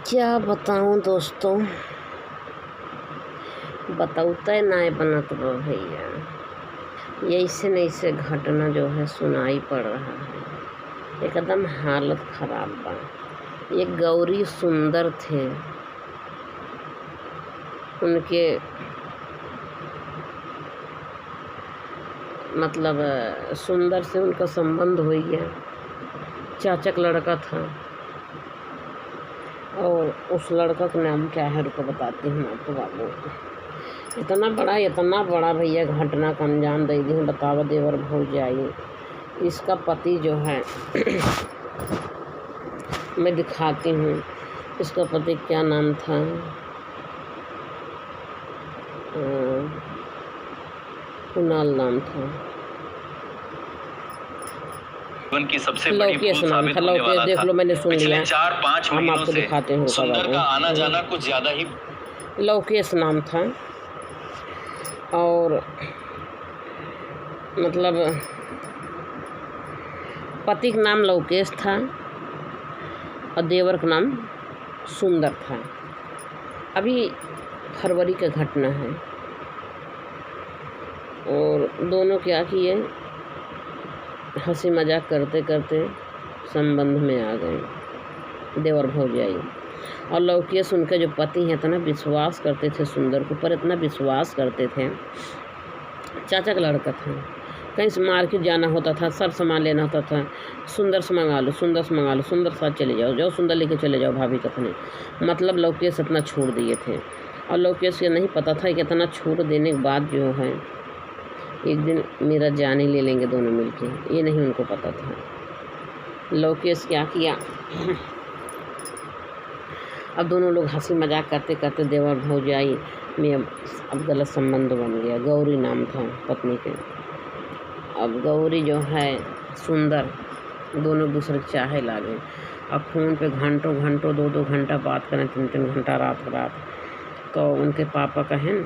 क्या बताऊं दोस्तों, बताऊता है नाय बनत बा भैया। ऐसे न ऐसे घटना जो है सुनाई पड़ रहा है, एकदम हालत खराब बा। ये गौरी सुंदर थे, उनके मतलब सुंदर से उनका संबंध हो गया। चाचा का लड़का था और उस लड़का का नाम क्या है रुको बताती हूँ आपको बाबू। इतना बड़ा भैया घटना का अंजाम दे दी है। बतावा देवर भौजाई, इसका पति जो है मैं दिखाती हूँ। इसका पति क्या नाम था, कुणाल नाम था। जीवन की सबसे बड़ी भूल साबित होने लौकेश वाला देख था। लो, मैंने सुन लिया। पिछले 4-5 हम महीनों आपको से दिखाते हैं सुंदर का आना जाना कुछ ज्यादा ही। लौकेश नाम था और मतलब पति का नाम लौकेश था और देवर का नाम सुंदर था। अभी फरवरी का घटना है और दोनों क्या किए, हंसी मजाक करते करते संबंध में आ गए देवर भौजाई। और लौकेश उनके जो पति हैं इतना विश्वास करते थे सुंदर के ऊपर, इतना विश्वास करते थे। चाचा का लड़का था, कहीं से मार्केट जाना होता था, सब सामान लेना होता था, सुंदर से मंगा लो, सुंदर से मंगा लो, सुंदर साथ चले जाओ, सुंदर लेके चले जाओ भाभी कथने। मतलब लौकेश इतना छोड़ दिए थे और लौकेश को नहीं पता था कि इतना छोड़ देने के बाद जो है एक दिन मेरा जान ही ले लेंगे दोनों मिलके, ये नहीं उनको पता था। लौकेश क्या किया, अब दोनों लोग हंसी मजाक करते करते देवर भौजाई में अब गलत संबंध बन गया। गौरी नाम था पत्नी के। अब गौरी जो है सुंदर दोनों दूसरे के चाहे लागे। अब फ़ोन पे घंटों घंटों 2-2 घंटा बात करें, 3-3 घंटा रात। तो उनके पापा कहें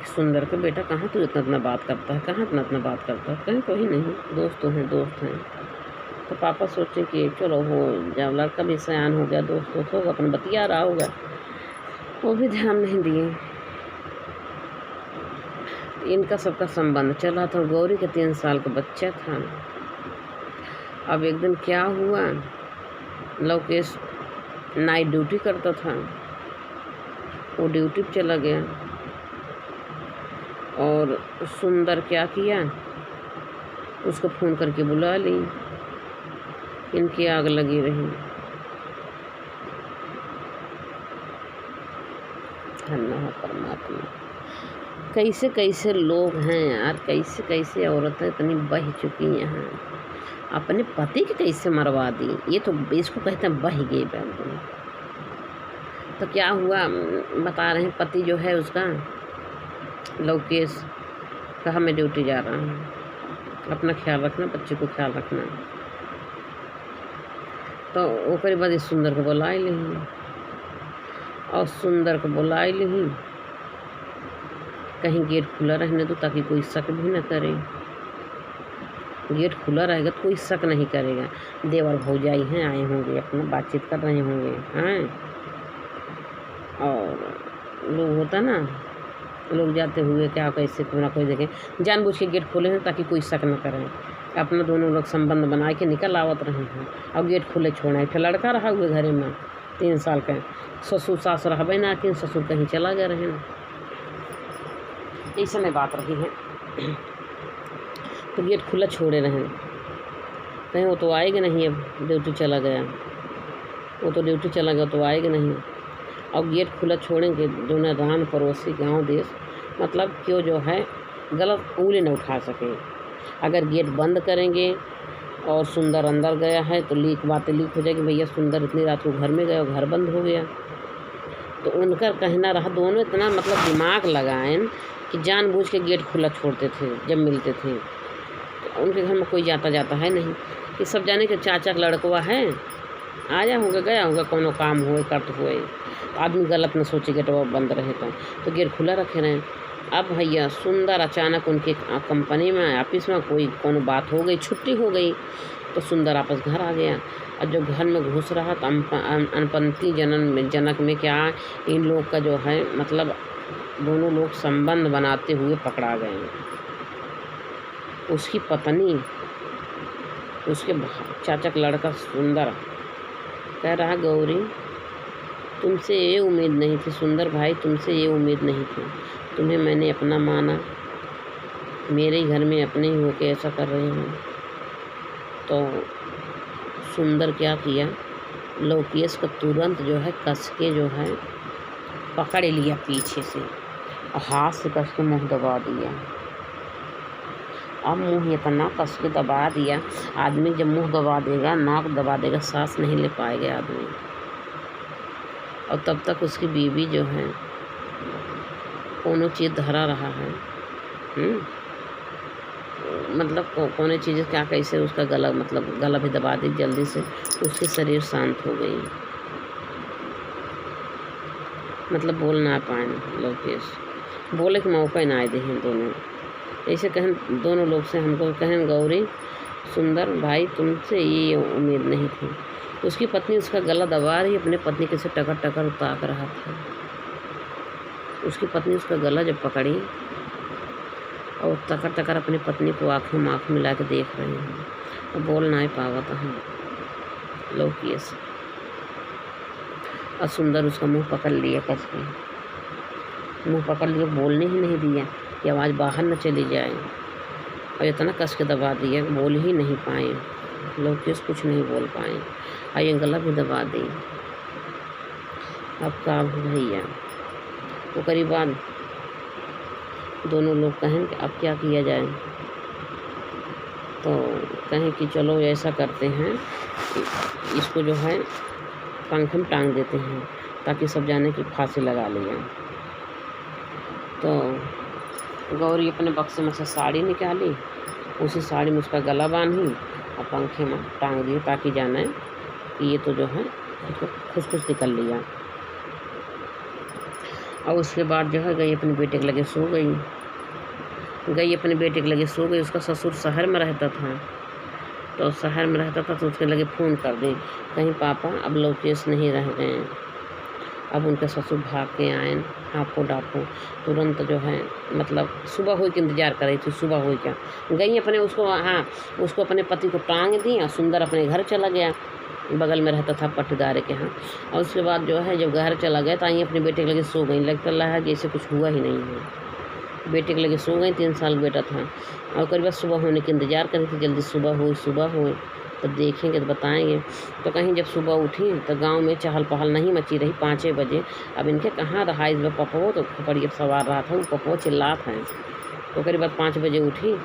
सुंदर के बेटा कहाँ तू इतना बात करता है, कहाँ इतना बात करता है। कहीं कोई नहीं, दोस्त हैं। तो पापा सोचे कि चलो हो जब लड़का भी सयान हो गया, दोस्त होगा, अपन बतिया रहा होगा, वो भी ध्यान नहीं दिए। इनका सबका संबंध चला था। गौरी के 3 साल का बच्चा था। अब एक दिन क्या हुआ, लौकेश नाइट ड्यूटी करता था, वो ड्यूटी पे चला गया और सुंदर क्या किया, उसको फ़ोन करके बुला ली। इनकी आग लगी रही। धन्यवाद परमात्मा। कैसे कैसे लोग हैं यार, कैसे कैसे औरतें इतनी बह चुकी हैं यहाँ, अपने पति के कैसे मरवा दी। ये तो इसको कहते हैं बह गए बिल्कुल। तो क्या हुआ बता रहे हैं, पति जो है उसका लौकेश कहा मैं ड्यूटी जा रहा हूँ, अपना ख्याल रखना, बच्चे को ख्याल रखना। तो ओकरे बाद सुंदर को बुलाई ली और सुंदर को बुलाई ली, कहीं गेट खुला रहने दो ताकि कोई शक भी न करे। गेट खुला रहेगा तो कोई शक नहीं करेगा। देवर भौजाई हैं, आए होंगे, अपना बातचीत कर रहे होंगे हैं। और लोग होता ना, लोग जाते हुए क्या कैसे कोई ना कोई देखे, जानबूझ के गेट खोले हैं ताकि कोई शक न करें। अपना दोनों लोग संबंध बना के निकल आवत रहे हैं और गेट खुले छोड़ा। एक लड़का रहा हुए घरे में 3 साल का, ससुर सास रहबे ना कि ससुर कहीं चला गया रहे, ऐसा नहीं बात रही है। तो गेट खुला छोड़े रहे, कहीं वो तो आएगा नहीं, अब ड्यूटी चला गया, वो तो ड्यूटी चला गया तो आएगा नहीं। और गेट खुला छोड़ेंगे दोनों रान पड़ोसी गांव देश, मतलब क्यों जो है गलत उंगली न उठा सके। अगर गेट बंद करेंगे और सुंदर अंदर गया है तो बातें लीक हो जाएगी, भैया सुंदर इतनी रात को घर में गया और घर बंद हो गया। तो उनका कहना रहा, दोनों इतना मतलब दिमाग लगाएं कि जानबूझ के गेट खुला छोड़ते थे जब मिलते थे। तो उनके घर में कोई जाता है नहीं कि सब जाने के चाचा का लड़कवा है, आया होगा गया होगा, कोनो काम हुए करते हुए, आदमी गलत न सोचे गेट बंद रहे तो गेट खुला रखे रहें। अब भैया सुंदर अचानक उनके कंपनी में ऑफिस में कोई कोनो बात हो गई, छुट्टी हो गई तो सुंदर आपस घर आ गया। और जब घर में घुस रहा तो अनपंती जनक में क्या इन लोग का जो है मतलब दोनों लोग संबंध बनाते हुए पकड़ा गए। उसकी पत्नी उसके चाचा का लड़का सुंदर कह रहा, गौरी तुमसे ये उम्मीद नहीं थी, सुंदर भाई तुमसे ये उम्मीद नहीं थी, तुम्हें मैंने अपना माना, मेरे ही घर में अपने ही होके ऐसा कर रहे हो। तो सुंदर क्या किया, लौकेश को तुरंत जो है कस के जो है पकड़ लिया पीछे से और हाथ से कस के मुँह दबा दिया। अब मुँह इतना कस के दबा दिया, आदमी जब मुँह दबा देगा, नाक दबा देगा, सांस नहीं ले पाएगा आदमी। और तब तक उसकी बीवी जो है कोनो चीज़ धरा रहा है, मतलब कोने चीज़ क्या कैसे उसका गला मतलब गला भी दबा दी जल्दी से, उसकी शरीर शांत हो गई, मतलब बोल ना पाए लौकेश, बोले कि मौका ही ना आए दें दोनों। ऐसे कहें दोनों लोग से हमको कहें, गौरी सुंदर भाई तुमसे ये उम्मीद नहीं थी। उसकी पत्नी उसका गला दबा रही, अपने पत्नी के से टकर टकर ताक रहा था। उसकी पत्नी उसका गला जब पकड़ी और टकर टकर अपनी पत्नी को आँखों में आँख मिला के देख रहे हैं, और बोल ना पावा था हम लौकेश। और सुंदर उसका मुंह पकड़ लिया, कस के मुंह पकड़ लिया, बोलने ही नहीं दिया कि आवाज़ बाहर न चली जाए, और इतना कस के दबा दिया बोल ही नहीं पाए लौकेश, कुछ नहीं बोल पाए, और ये गला भी दबा दी। अब का भैया वो करीबन दोनों लोग कहें कि अब क्या किया जाए, तो कहें कि चलो ऐसा करते हैं, इसको जो है पंखे में टांग देते हैं ताकि सब जाने की फांसी लगा लिया। तो गौरी अपने बक्से में से साड़ी निकाली, उसी साड़ी में उसका गला बांधी और पंखे में टांग दिए ताकि जाने कि ये तो जो है खुश निकल लिया। और उसके बाद जो है गई अपने बेटे के लगे सो गई, अपने बेटे के लगे सो गई। उसका ससुर शहर में रहता था, तो शहर में रहता था तो उसके लगे फ़ोन कर दी, कहीं पापा अब लौकेश नहीं रह गए। अब उनके ससुर भाग के आए, हाँफो डाँफो, तुरंत जो है मतलब सुबह हुई के इंतज़ार कर रही थी, सुबह हुई क्या गई अपने उसको अपने पति को टांग दी और सुंदर अपने घर चला गया, बगल में रहता था पटदारे के यहाँ। और उसके बाद जो है जब घर चला गया तो आई अपने बेटे के लगे सो गई, लगता है जैसे कुछ हुआ ही नहीं है। बेटे के लगे सो गई, 3 साल बेटा था, और करीब सुबह होने के इंतज़ार कर रही थी, जल्दी सुबह हुई तो देखेंगे तो बताएंगे। तो कहीं जब सुबह उठी तो गांव में चहल पहल नहीं मची रही, 5 बजे। अब इनके कहाँ रहा इस बार पपो, तो खोपड़िया सवार रहा था, वो पपो चिल्लात है। तो करीब 5 बजे उठी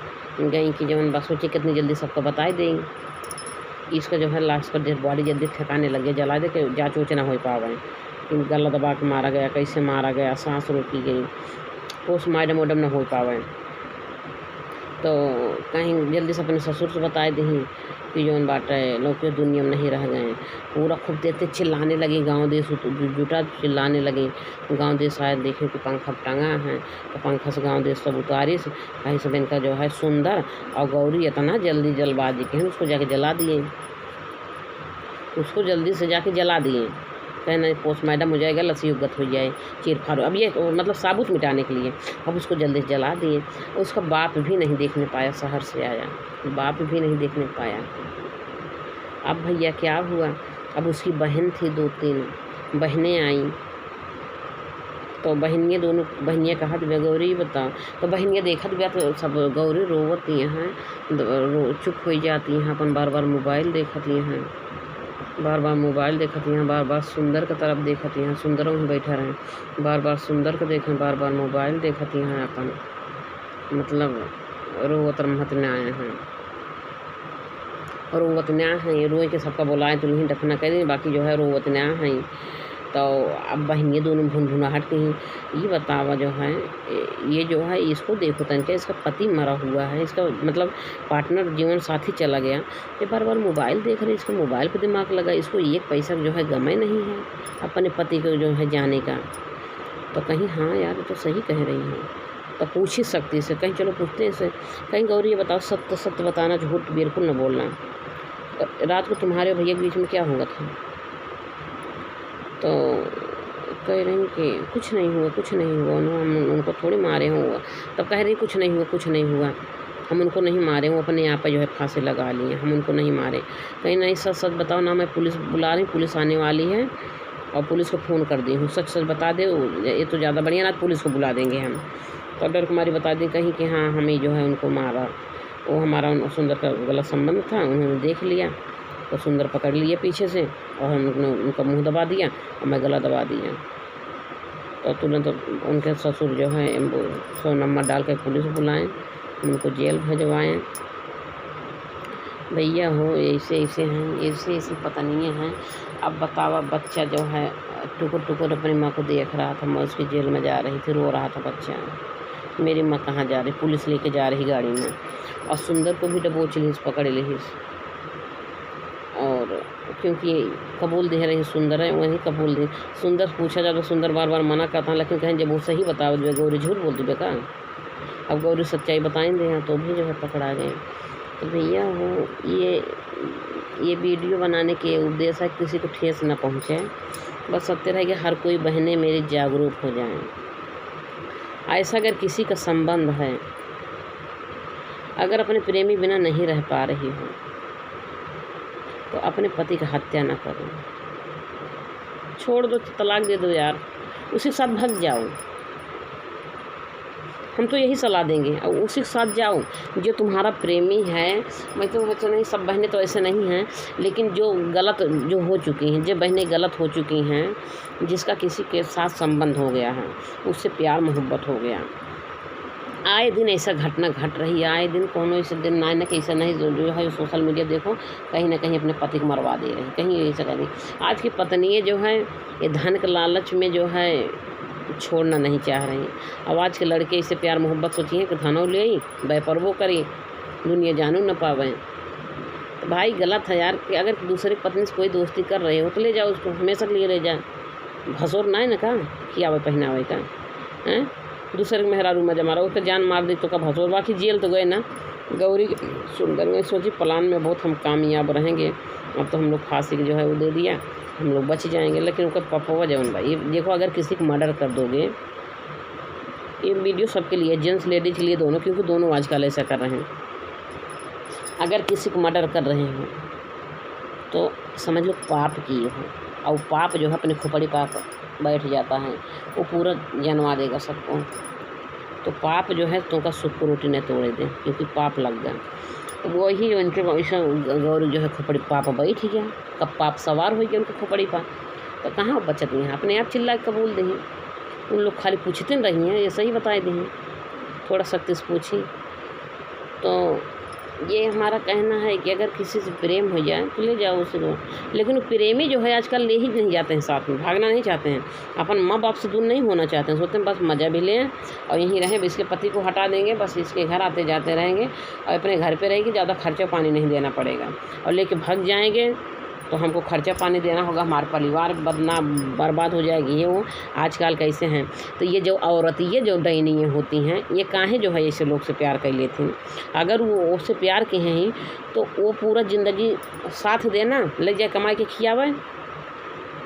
गई कि जब बस सोची कितनी जल्दी सबको बताई देंगे। इसका जो है लाश पर डेड बॉडी जल्दी ठिकाने लगे, जला दे के जाँच ऊँच ना हो पावे, गला दबा के मारा गया, कैसे मारा गया, सांस रोकी गई, पोस्टमार्टम वोडम न हो पावे। तो कहीं जल्दी से अपने ससुर से बताए दी कि जौन बात है लौकेश दुनिया में नहीं रह गए। पूरा खूब देते चिल्लाने लगी, गांव देश जुटा चिल्लाने लगी, गांव देश शायद देखे कि पंखा टंगा है, तो पंखा से गांव देश सब उतारी से कहीं सब इनका जो है सुंदर और गौरी इतना जल्दी जल्दबाजी के उसको जाके जला दिए, उसको जल्दी से जाके जला दिए, कहना पोस्टमार्टम हो जाएगा, लसी उगत हो जाए, चीर फाड़, अब ये मतलब साबुत मिटाने के लिए अब उसको जल्दी जला दिए। उसका बाप भी नहीं देखने पाया, शहर से आया बाप भी नहीं देखने पाया। अब भैया क्या हुआ, अब उसकी बहन थी, 2-3 बहनें आईं, तो बहनियाँ दोनों बहनियाँ कहा दिया गौरी बताओ, तो बहनियाँ देखा दिया तो सब गौरी रोवती हैं, चुप हो जाती हैं, अपन बार बार मोबाइल देखती हैं, बार बार मोबाइल देखती हैं, बार बार सुंदर की तरफ देखती हैं, सुंदरों में बैठा रहें, बार बार सुंदर को देखें, बार बार मोबाइल देखती हैं, अपन मतलब रोवत रहत न आए हैं और रोवत न्या हैं, ये रोए के सबका बोलाए तो नहीं दफना कर दें, बाकी जो है रोवत न्या हैं। तो अब बहनियाँ दोनों भुनभुनाहट के ही ये बतावा जो है, ये जो है इसको देखो तनके, इसका पति मरा हुआ है, इसका मतलब पार्टनर जीवन साथी चला गया, ये बार बार मोबाइल देख रहे, इसको मोबाइल पे दिमाग लगा, इसको 1 पैसा जो है गमे नहीं है अपने पति को जो है जाने का। तो कहीं हाँ यार तो सही कह रही हैं, तो पूछ ही सकती से, कहीं चलो पूछते हैं इसे, कहीं गौरी ये बताओ सत्य बताना, झूठ बिल्कुल न बोलना। रात को तुम्हारे भैया के बीच में क्या हुआ था? तो कह रही कि कुछ नहीं हुआ, कुछ नहीं हुआ ना, हम उनको थोड़ी मारे हों। तब कह रही कुछ नहीं हुआ, कुछ नहीं हुआ, हम उनको नहीं मारे, वो अपने यहाँ पर जो है फांसी लगा लिए, हम उनको नहीं मारे। कहीं नहीं, सच सच बताओ ना, मैं पुलिस बुला रही, पुलिस आने वाली है और पुलिस को फ़ोन कर दी हूँ, सच सच बता दे, ये तो ज़्यादा बढ़िया ना, पुलिस को बुला देंगे हम। तो डर कुमारी बता दी कहीं कि हाँ हम ही जो है उनको मारा, वो हमारा सुंदर का गलत संबंध था, उन्होंने देख लिया तो सुंदर पकड़ लिया पीछे से और हमने उनका मुंह दबा दिया और मैं गला दबा दिया। तो तुरंत उनके ससुर जो है 100 नंबर डाल कर पुलिस बुलाएं, उनको जेल भिजवाएँ। भैया हो ऐसे ऐसे हैं, ऐसे ऐसे पत्नियाँ हैं। अब बताओ, बच्चा जो है टुकुर टुकुर अपनी माँ को देख रहा था, मैं उसकी जेल में जा रही थी, रो रहा था बच्चा, मेरी माँ कहाँ जा रही, पुलिस लेके जा रही गाड़ी में, और सुंदर को भी दबोच ली, पकड़ ली। और क्योंकि कबूल दे रही सुंदर है, वहीं कबूल दे। सुंदर पूछा जाए तो सुंदर बार बार मना करता है, लेकिन कहें जब वो सही बता दे, गौरी झूठ बोल दे का। अब गौरी सच्चाई बताएंगे हैं तो भी जो है पकड़ा गए। तो भैया हो ये वीडियो बनाने के उद्देश्य है किसी को ठेस न पहुँचे, बस सत्य रहे कि हर कोई बहनें मेरी जागरूक हो जाएं। ऐसा अगर किसी का संबंध है, अगर अपने प्रेमी बिना नहीं रह पा रही हो तो अपने पति का हत्या ना करो, छोड़ दो, तलाक दे दो यार, उसी के साथ भाग जाओ। हम तो यही सलाह देंगे, और उसी के साथ जाओ जो तुम्हारा प्रेमी है। मैं तो अच्छा नहीं, सब बहनें तो ऐसे नहीं हैं, लेकिन जो गलत जो हो चुकी हैं, जो बहनें गलत हो चुकी हैं, जिसका किसी के साथ संबंध हो गया है, उससे प्यार मोहब्बत हो गया, आए दिन ऐसा घटना घट रही है, आए दिन कोनो ऐसे दिन ना न कैसा नहीं जो है सोशल मीडिया देखो कहीं ना कहीं अपने पति को मरवा दे रही, कहीं ऐसा कहीं। आज की पत्नियाँ जो है ये धन के लालच में जो है छोड़ना नहीं चाह रही। अब आज के लड़के इससे प्यार मोहब्बत सोची हैं कि धनों ले आई बेपरवो करी, दुनिया जानू न पावें। तो भाई गलत है यार, कि अगर दूसरी पत्नी से कोई दोस्ती कर रहे हो तो ले जाओ उसको, हमेशा के लिए ले जाए, भसोर ना है ना का खियावे पहनावे का हैं। दूसरे के मेहरारू में जमा रहा, उसका जान मार दी तो का भसोर, बाकी जेल तो गए ना। गौरी सुंदर ने सोची प्लान में बहुत हम कामयाब रहेंगे, अब तो हम लोग फांसी की जो है वो दे दिया, हम लोग बच जाएंगे। लेकिन उसका पप्पा जवन भाई, ये देखो अगर किसी को मर्डर कर दोगे, ये वीडियो सबके लिए, जेंट्स लेडीज़ के लिए दोनों, क्योंकि दोनों आजकल ऐसा कर रहे हैं। अगर किसी को मर्डर कर रहे हो तो समझ लो पाप किए हो, और पाप जो है अपनी खोपड़ी पाप बैठ जाता है, वो पूरा जनवा देगा सबको। तो पाप जो है तो का सुख रोटी न तोड़े दें, क्योंकि पाप लग गया। तो वही उनके वैसा गौरी जो है खोपड़ी पाप बैठ गया, कब पाप सवार हो गया उनके खोपड़ी पाप, तो कहाँ बचत हैं, अपने आप चिल्ला के कबूल दें। उन लोग खाली पूछते न रही हैं, ये सही बताए दें, थोड़ा सख्ती से पूछी। तो ये हमारा कहना है कि अगर किसी से प्रेम हो जाए तो ले जाओ उसे को। लेकिन वो प्रेमी जो है आजकल ले ही नहीं जाते हैं साथ में, भागना नहीं चाहते हैं, अपन माँ बाप से दूर नहीं होना चाहते हैं, सोचते हैं बस मज़ा भी लें और यहीं रहें, इसके पति को हटा देंगे, बस इसके घर आते जाते रहेंगे और अपने घर पे रहेगी, ज़्यादा खर्चा पानी नहीं देना पड़ेगा, और लेके भाग जाएंगे तो हमको खर्चा पानी देना होगा, हमारा परिवार बर्बाद हो जाएगी। ये वो आजकल कैसे हैं। तो ये जो औरत, ये जो डैनियाँ होती हैं, ये काहे जो है ऐसे लोग से प्यार कर लेती हैं। अगर वो उससे प्यार के हैं ही तो वो पूरा ज़िंदगी साथ देना, लग जाए कमाई के खियावे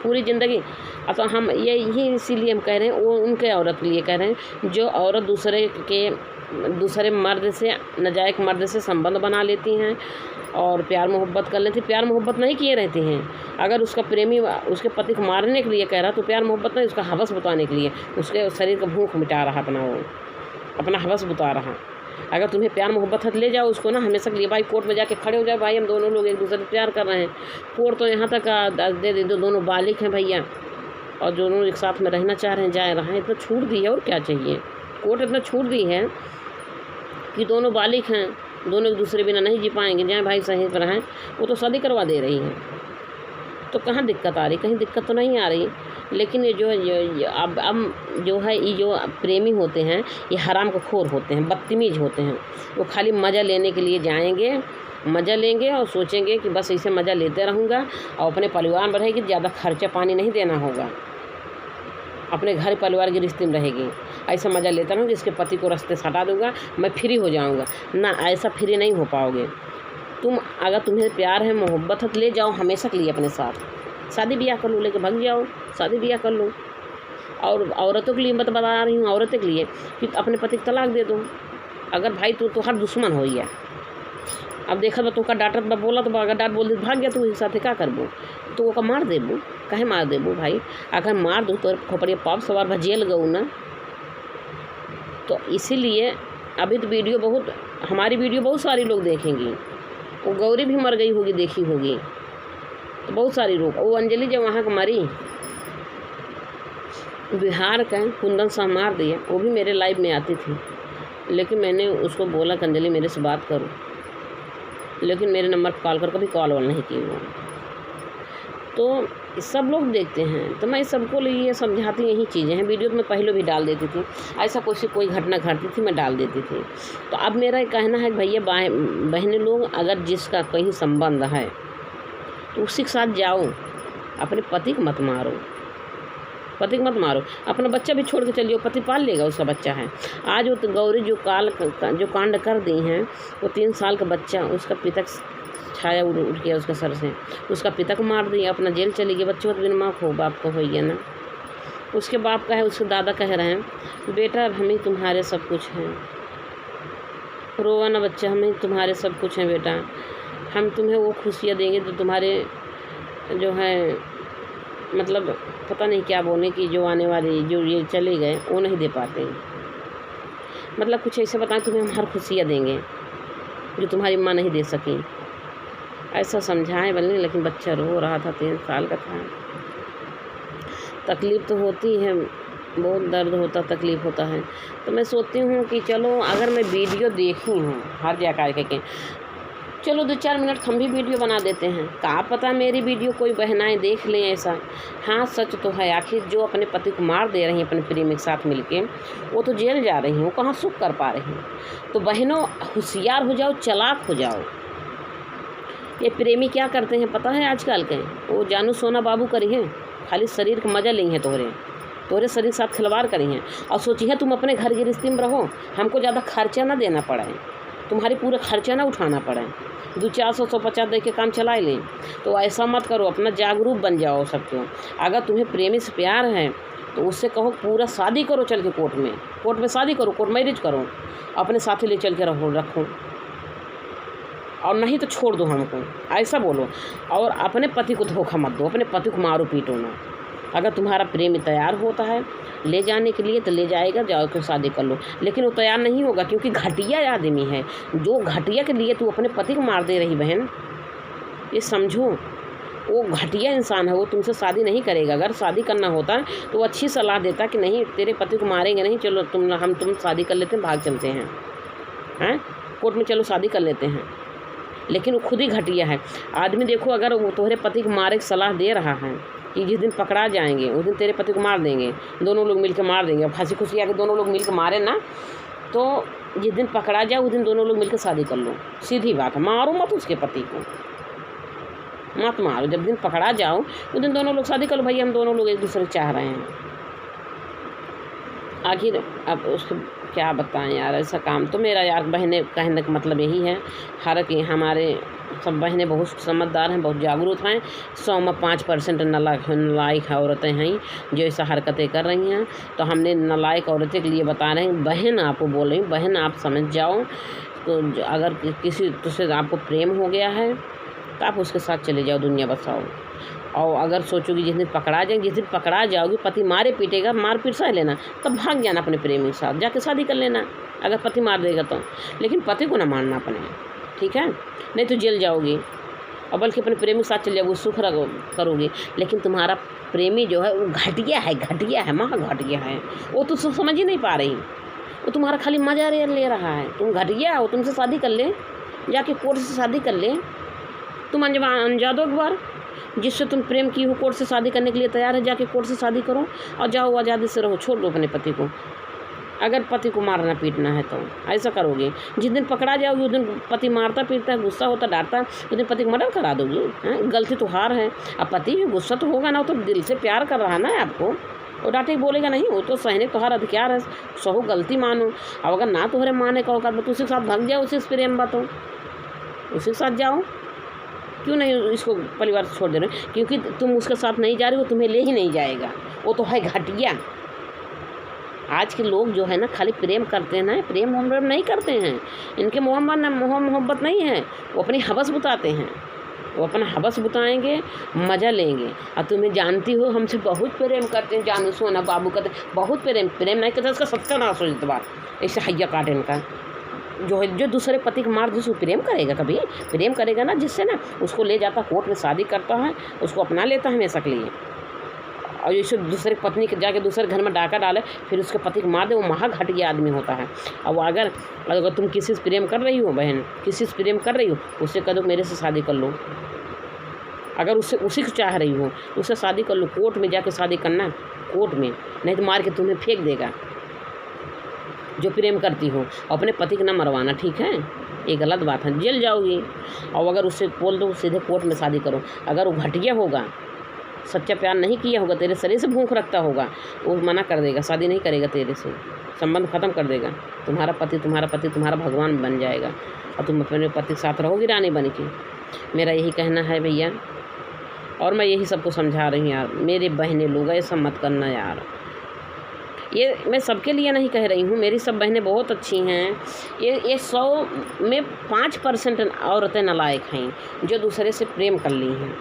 पूरी ज़िंदगी। अब तो हम यही इसीलिए हम कह रहे हैं, वो उनके औरत के लिए कह रहे हैं जो औरत दूसरे मर्द से, नाजायज़ मर्द से संबंध बना लेती हैं और प्यार मोहब्बत कर लेती। प्यार मोहब्बत नहीं किए रहती हैं। अगर उसका प्रेमी उसके पति को मारने के लिए कह रहा तो प्यार मोहब्बत नहीं, उसका हवस बताने के लिए, उसके शरीर का भूख मिटा रहा, अपना हवस बता रहा। अगर तुम्हें प्यार मोहब्बत है तो ले जाओ उसको ना, हमेशा के लिए भाई कोर्ट में जाके खड़े हो जाओ, भाई हम दोनों लोग एक दूसरे से प्यार कर रहे हैं। कोर्ट तो यहाँ तक दे दे, दोनों बालिग हैं भैया और दोनों एक साथ में रहना चाह रहे हैं, जा रहे हैं, इतना छूट दी है और क्या चाहिए। कोर्ट इतना छूट दी है कि दोनों बालिग हैं, दोनों एक दूसरे बिना नहीं जी पाएंगे, जाए भाई सही पर हैं, वो तो शादी करवा दे रही हैं। तो कहाँ दिक्कत आ रही, कहीं दिक्कत तो नहीं आ रही। लेकिन ये जो अब जो है, ये जो प्रेमी होते हैं ये हराम को खोर होते हैं, बदतमीज होते हैं। वो खाली मज़ा लेने के लिए जाएंगे, मज़ा लेंगे और सोचेंगे कि बस इसे मज़ा लेते रहूँगा और अपने परिवार में रहेगी, ज़्यादा खर्चा पानी नहीं देना होगा, अपने घर परिवार के रिश्ते में रहेगी। ऐसा मज़ा लेता रहूँगा, इसके पति को रास्ते से हटा दूँगा, मैं फ्री हो जाऊँगा ना, ऐसा फ्री नहीं हो पाओगे। अगर तुम्हें प्यार है, मोहब्बत है तो ले जाओ हमेशा के लिए अपने साथ, शादी ब्याह कर लो, लेके भाग जाओ, शादी ब्याह कर लो। और औरतों के लिए मैं बता रही हूँ, औरतों के लिए कि अपने पति को तलाक दे दो। अगर भाई तो हर दुश्मन हो गया, अब देखा तो का डांटत बा बोला तो अगर डांट बोल दे भाग गया तो एक साथ क्या करबो, तो वो मार देबो, काहे मार देबो भाई। अगर मार दो तो खोपड़िया पाप सवार भा जेल गऊ ना। तो इसीलिए अभी तो वीडियो बहुत, हमारी वीडियो बहुत सारी लोग देखेंगी। वो गौरी भी मर गई होगी, देखी होगी, तो बहुत सारी लोग। वो अंजलि जब वहाँ का मरी, बिहार का कुंदन साह मार दिया, वो भी मेरे लाइव में आती थी, लेकिन मैंने उसको बोला कि अंजलि मेरे से बात करो, लेकिन मेरे नंबर पर कॉल कर कभी कॉल वॉल नहीं की वो। तो सब लोग देखते हैं, तो मैं सबको ये समझाती यही चीज़ें हैं। वीडियो तो मैं पहले भी डाल देती थी, ऐसा कोई घटना घटती थी मैं डाल देती थी। तो अब मेरा कहना है भैया बहनें लोग, अगर जिसका कहीं संबंध है तो उसी के साथ जाओ, अपने पति को मत मारो, पति को मत मारो। अपना बच्चा भी छोड़ के चलिए, पति पाल लेगा, उसका बच्चा है। आज वो तो गौरी जो कांड कर दी हैं, वो 3 साल का बच्चा, उसका पिता छाया उड़ गया उसका सर से, उसका पिता को मार दिया, अपना जेल चली गई। बच्चों को तो बिन माँ को बाप को हो गया ना। उसके बाप का है, उसके दादा कह रहे हैं बेटा हमें तुम्हारे सब कुछ हैं, रोवा ना बच्चा, हमें तुम्हारे सब कुछ हैं बेटा, हम तुम्हें वो खुशियाँ देंगे जो तुम्हारे जो है मतलब पता नहीं क्या बोलने की, जो आने वाली जो ये चले गए वो नहीं दे पाते। मतलब कुछ ऐसे बताएं, तुम्हें हम हर खुशियाँ देंगे जो तुम्हारी माँ नहीं दे सकी, ऐसा समझाएं बल्कि। लेकिन बच्चा रो रहा था, 3 साल का था। तकलीफ़ तो होती है, बहुत दर्द होता, तकलीफ़ होता है। तो मैं सोचती हूँ कि चलो अगर मैं वीडियो देखी हूँ हर जगह के, चलो 2-4 मिनट हम भी वीडियो बना देते हैं, क्या पता मेरी वीडियो कोई बहनाएं देख लें ऐसा। हाँ सच तो है, आखिर जो अपने पति को मार दे रही हैं अपने प्रेमी के साथ मिलके, वो तो जेल जा रही हैं, वो कहाँ सुख कर पा रही हैं। तो बहनों होशियार हो जाओ, चालाक हो जाओ। ये प्रेमी क्या करते हैं पता है आजकल के, वो जानू सोना बाबू करी हैं, खाली शरीर का मज़ा ली हैं, तोरे शरीर के साथ खिलवाड़ करी हैं। और सोची है तुम अपने घर गृहस्थी में रहो, हमको ज़्यादा खर्चा ना देना पड़े, तुम्हारी पूरा खर्चा ना उठाना पड़े, 200-400 150 दे के काम चला लें। तो ऐसा मत करो, अपना जागरूक बन जाओ सबको। अगर तुम्हें प्रेमी से प्यार है तो उससे कहो पूरा शादी करो, चल के कोर्ट में शादी करो, कोर्ट मैरिज करो, अपने साथी ले चल के रखो, और नहीं तो छोड़ दो हमको, ऐसा बोलो। और अपने पति को धोखा मत दो, अपने पति को मारो पीटो ना। अगर तुम्हारा प्रेमी तैयार होता है ले जाने के लिए तो ले जाएगा, जाओ के शादी कर लो। लेकिन वो तैयार नहीं होगा क्योंकि घटिया आदमी है, जो घटिया के लिए तू अपने पति को मार दे रही बहन, ये समझो वो घटिया इंसान है, वो तुमसे शादी नहीं करेगा। अगर शादी करना होता है तो वो अच्छी सलाह देता कि नहीं तेरे पति को मारेंगे नहीं, चलो तुम शादी कर लेते हैं, भाग चलते हैं कोर्ट में, चलो शादी कर लेते हैं। लेकिन वो खुद ही घटिया है आदमी। देखो अगर वो तुम्हारे पति को मारे की सलाह दे रहा है कि जिस दिन पकड़ा जाएंगे उस दिन तेरे पति को मार देंगे, दोनों लोग मिलकर मार देंगे। अब हंसी खुशी आके दोनों लोग मिलकर मारे ना, तो जिस दिन पकड़ा जाए उस दिन दोनों लोग मिलकर शादी कर लो, सीधी बात है। मारो मत उसके पति को, मत मारो। जब दिन पकड़ा जाओ उस दिन दोनों लोग शादी कर लो। भाई हम दोनों लोग एक दूसरे को चाह रहे हैं, आखिर अब उसको क्या बताएं यार। ऐसा काम तो मेरा यार बहनें कहने का मतलब यही है, हर कि हमारे सब बहनें बहुत समझदार हैं, बहुत जागरूक हैं। 100 में 5% नालायक औरतें हैं जो ऐसा हरकतें कर रही हैं। तो हमने नालायक औरतें के लिए बता रहे हैं, बहन आपको बोल रही, बहन आप समझ जाओ। तो अगर किसी तुझसे आपको प्रेम हो गया है तो आप उसके साथ चले जाओ, दुनिया बसाओ। और अगर सोचोगी जिस दिन पकड़ा जाएंगे, जिस दिन पकड़ा जाओगी पति मारे पीटेगा, मार पीट सह लेना, तब भाग जाना अपने प्रेमी के साथ, जाके शादी कर लेना अगर पति मार देगा तो। लेकिन पति को ना मारना अपने, ठीक है, नहीं तो जेल जाओगी। और बल्कि अपने प्रेमी के साथ चले जाओगे, सुख करोगे। लेकिन तुम्हारा प्रेमी जो है वो घटिया है, महा घटिया है। वो तो समझ ही नहीं पा रही, वो तुम्हारा खाली मजा ले रहा है। तुम घटिया हो, तुमसे शादी कर ले, जाके कोर्ट से शादी कर ले। तुम अनजा दो एक बार, जिससे तुम प्रेम की हो, कोर्ट से शादी करने के लिए तैयार है, जाके कोर्ट से शादी करो और जाओ, आज़ादी से रहो, छोड़ दो अपने पति को। अगर पति को मारना पीटना है तो ऐसा करोगे। जिस दिन पकड़ा जाओगे उस दिन पति मारता पीटता है, गुस्सा होता, डांटता है, उस दिन पति को मर्डर करा दोगी। गलती तो हार है। अब पति भी गुस्सा तो होगा ना, वो तो दिल से प्यार कर रहा है ना आपको, वो डांटे बोलेगा नहीं, वो तो सहने तो हर अधिकार है। सहो गलती मानो, और अगर ना तुम्हारे माने का होगा तो उसके साथ भाग जाओ, उसे प्रेम बातों उसी के साथ जाओ। क्यों नहीं इसको परिवार से छोड़ दे रहे हो? क्योंकि तुम उसके साथ नहीं जा रही हो, तुम्हें ले ही नहीं जाएगा। वो तो है घटिया। आज के लोग जो है ना खाली प्रेम करते हैं ना, प्रेम मोहब्बत नहीं करते हैं। इनके मोहब्बत नहीं है, वो अपनी हवस बुताते हैं। वो अपना हवस बुताएंगे, मज़ा लेंगे। और तुम्हें जानती हो हमसे बहुत प्रेम करते हैं, जानू सोना बाबू करते बहुत प्रेम नहीं करते, उसका सत्यानाश हो जाता बात। ऐसे हैया काटे इनका जो दूसरे पति को मार जिसको प्रेम करेगा, कभी प्रेम करेगा ना, जिससे ना उसको ले जाता कोर्ट में शादी करता है, उसको अपना लेता है हमेशा के लिए। और जैसे दूसरे पत्नी के जाके दूसरे घर में डाका डाले, फिर उसके पति को मार दे, वो महा घटिया आदमी होता है। अब अगर तुम किसी से प्रेम कर रही हो बहन, किसी से प्रेम कर रही हो, उससे कह दो मेरे से शादी कर लो। अगर उसी को चाह रही हो उससे शादी कर लो। कोर्ट में जाके शादी करना, कोर्ट में, नहीं तो मार के तुम्हें फेंक देगा। जो प्रेम करती हो अपने पति को ना मरवाना, ठीक है? ये गलत बात है, जेल जाओगी। और अगर उससे बोल दो सीधे कोर्ट में शादी करो। अगर वो घटिया होगा, सच्चा प्यार नहीं किया होगा, तेरे शरीर से भूख रखता होगा, वो मना कर देगा, शादी नहीं करेगा तेरे से, संबंध ख़त्म कर देगा। तुम्हारा पति तुम्हारा भगवान बन जाएगा और तुम अपने पति के साथ रहोगी रानी बन के। मेरा यही कहना है भैया, और मैं यही सबको समझा रही हूँ यार, मेरे बहनें लोग ऐसा मत करना यार। ये मैं सबके लिए नहीं कह रही हूँ, मेरी सब बहनें बहुत अच्छी हैं। ये 100 में 5% औरतें नालायक हैं जो दूसरे से प्रेम कर ली हैं।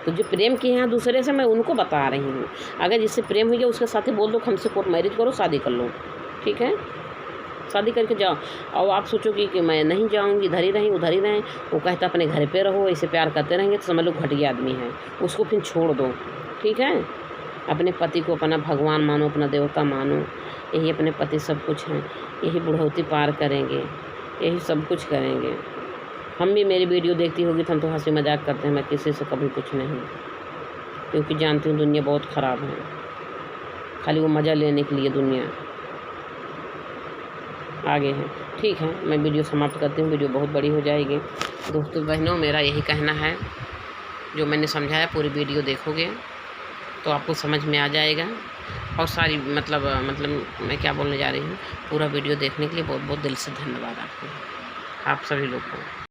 तो जो प्रेम किए हैं दूसरे से, मैं उनको बता रही हूँ। अगर जिससे प्रेम हुई है उसके साथ ही बोल दो हमसे कोर्ट मैरिज करो, शादी कर लो, ठीक है? शादी करके जाओ। और आप सोचोगे कि मैं नहीं जाऊँगी, इधर ही रहें, वो कहता अपने घर पे रहो, ऐसे प्यार करते रहेंगे तो समझ लो घटिया आदमी है, उसको फिर छोड़ दो, ठीक है? अपने पति को अपना भगवान मानो, अपना देवता मानो। यही अपने पति सब कुछ हैं, यही बुढ़ौती पार करेंगे, यही सब कुछ करेंगे। हम भी मेरी वीडियो देखती होगी तो हम तो हंसी मजाक करते हैं, मैं किसी से कभी कुछ नहीं, क्योंकि जानती हूँ दुनिया बहुत ख़राब है, खाली वो मज़ा लेने के लिए दुनिया आगे है। ठीक है, मैं वीडियो समाप्त करती हूँ, वीडियो बहुत बड़ी हो जाएगी। दोस्तों बहनों, मेरा यही कहना है, जो मैंने समझाया पूरी वीडियो देखोगे तो आपको समझ में आ जाएगा। और सारी मतलब मैं क्या बोलने जा रही हूँ, पूरा वीडियो देखने के लिए बहुत बहुत दिल से धन्यवाद आपको, आप सभी लोग को।